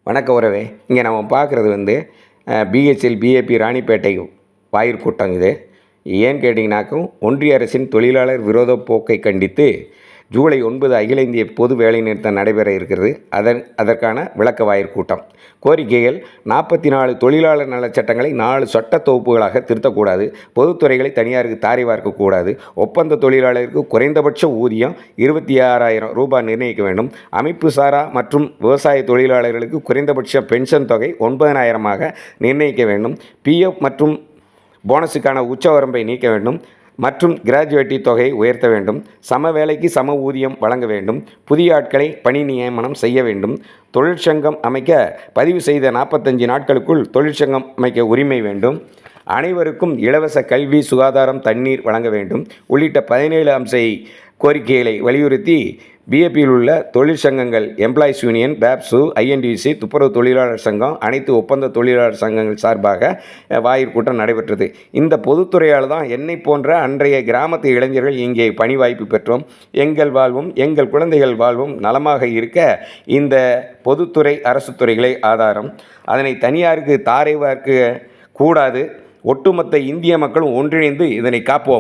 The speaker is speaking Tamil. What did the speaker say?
வணக்கம் உறவே. இங்கே நம்ம பார்க்குறது பிஹெச்எல் பிஏபி ராணிப்பேட்டை வாயிற்கூட்டம். இது ஏன்னு கேட்டிங்கனாக்கும், ஒன்றிய அரசின் தொழிலாளர் விரோத போக்கை கண்டித்து ஜூலை 9 அகில இந்திய பொது வேலைநிறுத்தம் நடைபெற இருக்கிறது. அதற்கான விளக்க வாயிற்கூட்டம். கோரிக்கைகள்: 44 தொழிலாளர் நலச்சட்டங்களை 4 சட்ட தொகுப்புகளாக திருத்தக்கூடாது. பொதுத்துறைகளை தனியாருக்கு தாரை வார்க்கக்கூடாது. ஒப்பந்த தொழிலாளருக்கு குறைந்தபட்ச ஊதியம் 26,000 ரூபாய் நிர்ணயிக்க வேண்டும். அமைப்பு சாரா மற்றும் விவசாய தொழிலாளர்களுக்கு குறைந்தபட்ச பென்ஷன் தொகை 9,000 நிர்ணயிக்க வேண்டும். பிஎஃப் மற்றும் போனஸுக்கான உச்சவரம்பை நீக்க வேண்டும் மற்றும் கிராஜுவேட்டி தொகையை உயர்த்த வேண்டும். சம வேலைக்கு சம ஊதியம் வழங்க வேண்டும். புதிய ஆட்களை பணி நியமனம் செய்ய வேண்டும். தொழிற்சங்கம் அமைக்க பதிவு செய்த 45 நாட்களுக்குள் தொழிற்சங்கம் அமைக்க உரிமை வேண்டும். அனைவருக்கும் இலவச கல்வி, சுகாதாரம், தண்ணீர் வழங்க வேண்டும் உள்ளிட்ட 17 அம்ச கோரிக்கைகளை வலியுறுத்தி பிஏபியில் உள்ள தொழிற்சங்கங்கள், எம்ப்ளாயிஸ் யூனியன், பேப்சு, ஐஎன்டிசி, துப்புரவு தொழிலாளர் சங்கம், அனைத்து ஒப்பந்த தொழிலாளர் சங்கங்கள் சார்பாக வாயிற்கூட்டம் நடைபெற்றது. இந்த பொதுத்துறையால் தான் என்னை போன்ற அன்றைய கிராமத்து இளைஞர்கள் இங்கே பணி வாய்ப்பு பெற்றோம். எங்கள் வாழ்வும் எங்கள் குழந்தைகள் வாழ்வும் நலமாக இருக்க இந்த பொதுத்துறை, அரசு துறைகளே ஆதாரம். அதனை தனியாருக்கு தாரை வார்க்க கூடாது. ஒட்டுமொத்த இந்திய மக்களும் ஒன்றிணைந்து இதனை காப்போம்.